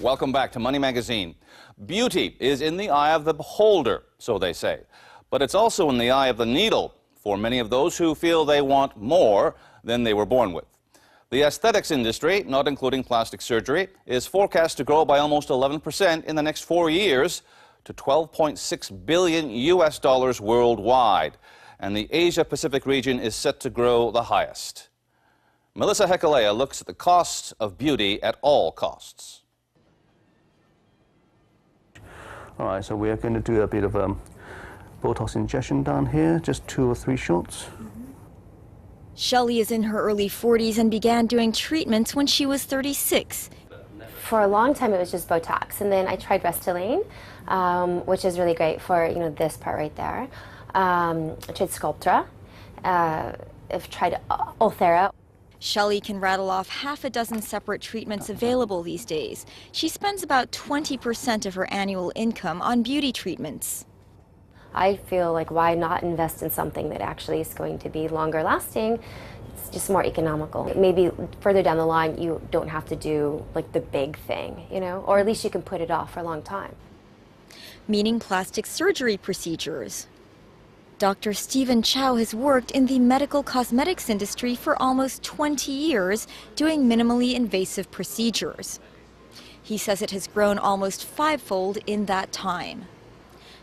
Welcome back to Money Magazine. Beauty is in the eye of the beholder, so they say. But it's also in the eye of the needle for many of those who feel they want more than they were born with. The aesthetics industry, not including plastic surgery, is forecast to grow by almost 11% in the next 4 years to $12.6 billion worldwide. And the Asia-Pacific region is set to grow the highest. Melissa Hekalea looks at the cost of beauty at all costs. All right, so we are going to do a bit of Botox injection down here, just 2 or 3 shots. Shelley is in her early 40s and began doing treatments when she was 36. For a long time, it was just Botox, and then I tried Restylane, which is really great for this part right there. I tried Sculptra. I've tried Ulthera. Shelley can rattle off half a dozen separate treatments available these days. She spends about 20% of her annual income on beauty treatments. I feel like why not invest in something that actually is going to be longer lasting? It's just more economical. Maybe further down the line you don't have to do like the big thing, or at least you can put it off for a long time. Meaning plastic surgery procedures. Dr. Stephen Chow has worked in the medical cosmetics industry for almost 20 years doing minimally invasive procedures. He says it has grown almost 5-fold in that time.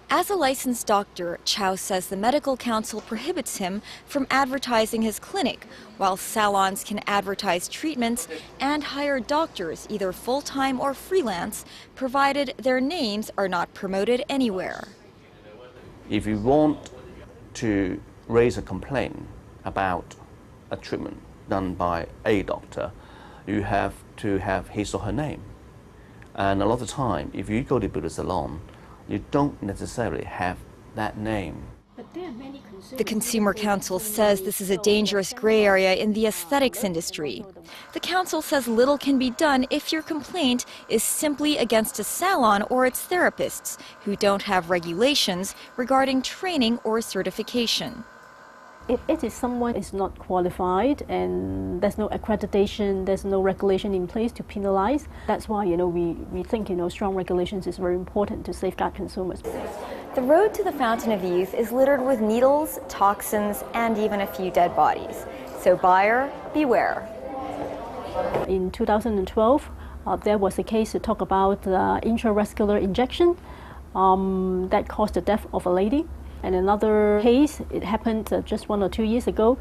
As a licensed doctor, Chow says the medical council prohibits him from advertising his clinic, while salons can advertise treatments and hire doctors, either full-time or freelance, provided their names are not promoted anywhere. If you want to raise a complaint about a treatment done by a doctor, you have to have his or her name. And a lot of the time, if you go to beauty salon, you don't necessarily have that name. The Consumer Council says this is a dangerous gray area in the aesthetics industry. The council says little can be done if your complaint is simply against a salon or its therapists who don't have regulations regarding training or certification. If it is someone is not qualified and there's no accreditation, there's no regulation in place to penalize, that's why we think strong regulations is very important to safeguard consumers. The road to the Fountain of Youth is littered with needles, toxins, and even a few dead bodies. So buyer, beware. In 2012, there was a case to talk about intravascular injection that caused the death of a lady. And another case, it happened just 1 or 2 years ago.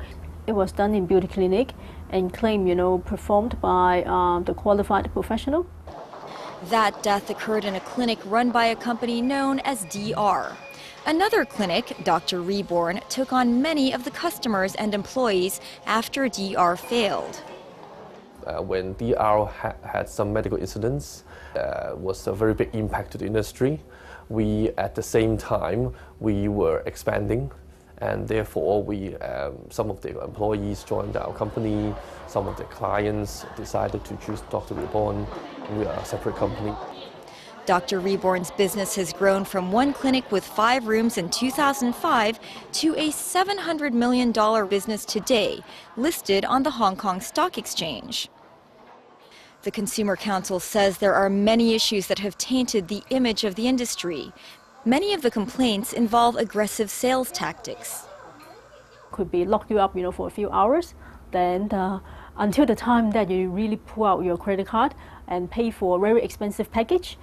It was done in beauty clinic and claimed, performed by the qualified professional. That death occurred in a clinic run by a company known as DR. Another clinic, Dr. Reborn, took on many of the customers and employees after DR failed. When DR had some medical incidents, was a very big impact to the industry. We, at the same time, we were expanding, and therefore some of the employees joined our company, some of the clients decided to choose Dr. Reborn. We are a separate company. Dr. Reborn's business has grown from one clinic with 5 rooms in 2005 to a $700 million business today, listed on the Hong Kong Stock Exchange. The Consumer Council says there are many issues that have tainted the image of the industry. Many of the complaints involve aggressive sales tactics. Could be lock you up, for a few hours, then until the time that you really pull out your credit card and pay for a very expensive package,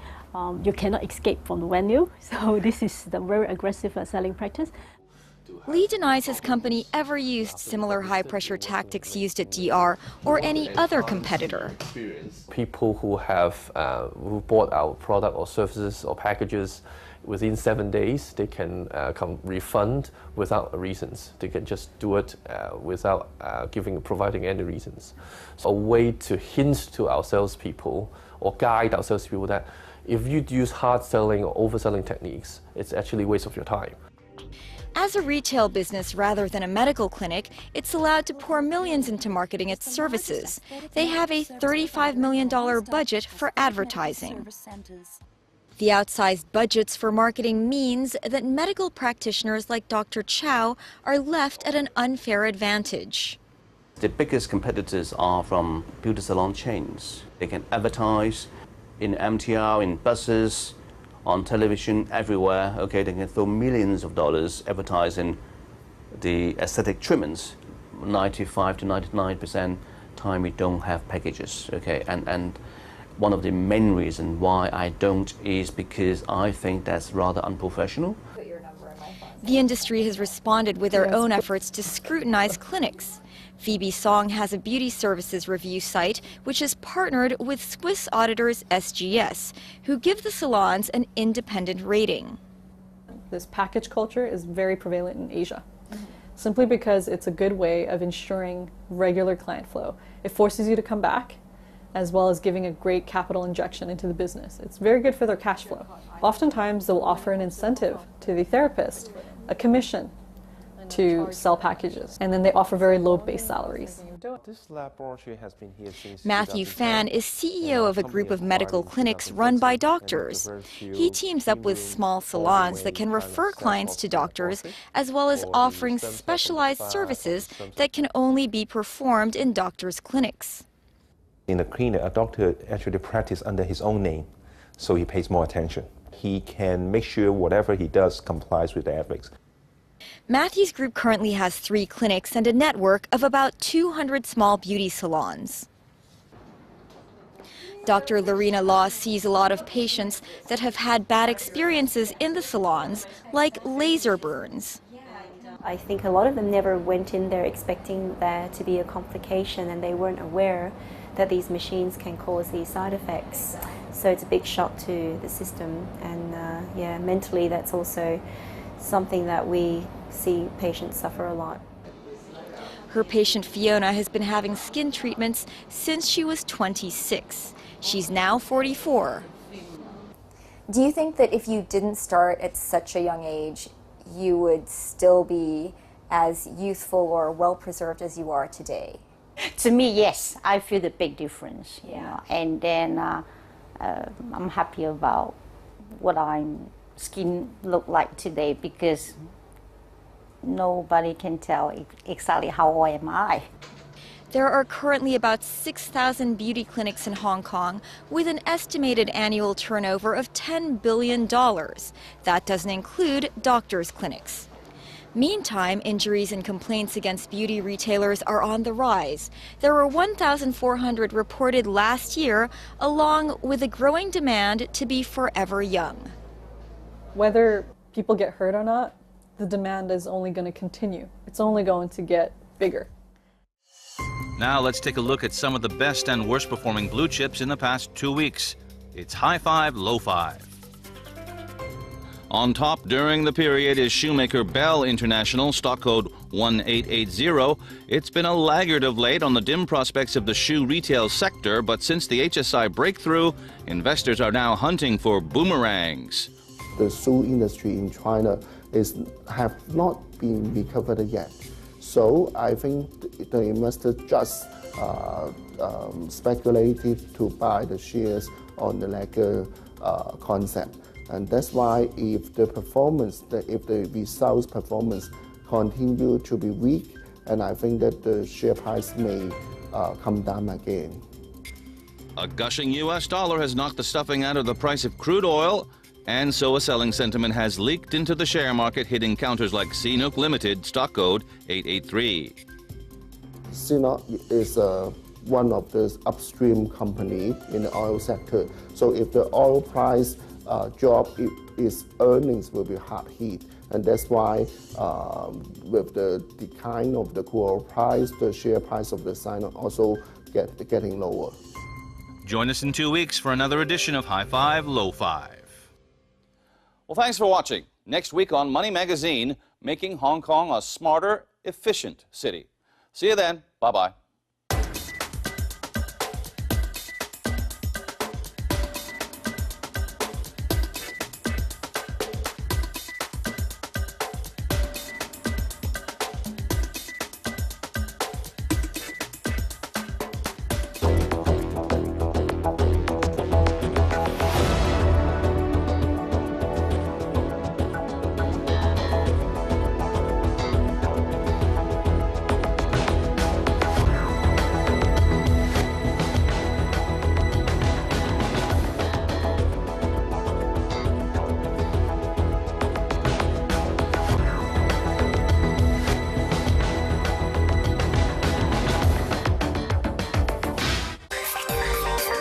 you cannot escape from the venue. So this is the very aggressive selling practice. Lee denies his company ever used similar high-pressure tactics used at DR or any other competitor. People who bought our product or services or packages within 7 days, they can refund without reasons. They can just do it without providing any reasons. So a way to hint to our salespeople or guide our salespeople that if you use hard selling or overselling techniques, it's actually a waste of your time. As a retail business rather than a medical clinic, it's allowed to pour millions into marketing its services. They have a $35 million budget for advertising. The outsized budgets for marketing means that medical practitioners like Dr. Chow are left at an unfair advantage. The biggest competitors are from beauty salon chains. They can advertise in MTR, in buses, on television, everywhere. Okay, they can throw millions of dollars advertising the aesthetic treatments. 95 to 99% time we don't have packages. Okay, and one of the main reasons why I don't is because I think that's rather unprofessional. The industry has responded with their own efforts to scrutinize clinics. Phoebe Song has a beauty services review site which has partnered with Swiss auditors SGS, who give the salons an independent rating. This package culture is very prevalent in Asia, simply because it's a good way of ensuring regular client flow. It forces you to come back, as well as giving a great capital injection into the business. It's very good for their cash flow. Oftentimes, they'll offer an incentive to the therapist, a commission, to sell packages, and then they offer very low base salaries. This laboratory has been here since Matthew Fan is CEO of a group of medical clinics run by doctors. He teams up with small salons that can refer clients to doctors, as well as offering specialized services that can only be performed in doctors' clinics. In the clinic, a doctor actually practices under his own name, so he pays more attention. He can make sure whatever he does complies with the ethics. Matthew's group currently has 3 clinics and a network of about 200 small beauty salons. Dr. Lorena Law sees a lot of patients that have had bad experiences in the salons, like laser burns. I think a lot of them never went in there expecting there to be a complication, and they weren't aware that these machines can cause these side effects. So it's a big shock to the system, and yeah, mentally that's also something that we see patients suffer a lot. Her patient Fiona has been having skin treatments since she was 26. She's now 44. Do you think that if you didn't start at such a young age, you would still be as youthful or well-preserved as you are today? To me, yes, I feel the big difference, you know, and then I'm happy about what I'm skin look like today, because nobody can tell exactly how old am I. There are currently about 6,000 beauty clinics in Hong Kong with an estimated annual turnover of $10 billion. That doesn't include doctors' clinics. Meantime, injuries and complaints against beauty retailers are on the rise. There were 1,400 reported last year, along with a growing demand to be forever young. Whether people get hurt or not, the demand is only going to continue. It's only going to get bigger. Now let's take a look at some of the best and worst performing blue chips in the past 2 weeks. It's high 5, low 5. On top during the period is shoemaker Bell International, stock code 1880. It's been a laggard of late on the dim prospects of the shoe retail sector, but since the HSI breakthrough, investors are now hunting for boomerangs. The shoe industry in China have not been recovered yet. So I think the investors just speculated to buy the shares on the laggard concept. And that's why if the results performance continue to be weak, and I think that the share price may come down again. A gushing U.S. dollar has knocked the stuffing out of the price of crude oil, and so a selling sentiment has leaked into the share market, hitting counters like CNOOC Limited, stock code 883. CNOOC is one of the upstream company in the oil sector. So if the oil price drop, its earnings will be hard hit. And that's why with the decline of the crude oil price, the share price of the CNOOC also getting lower. Join us in 2 weeks for another edition of High 5, Low 5. Well, thanks for watching. Next week on Money Magazine, making Hong Kong a smarter, efficient city. See you then. Bye-bye.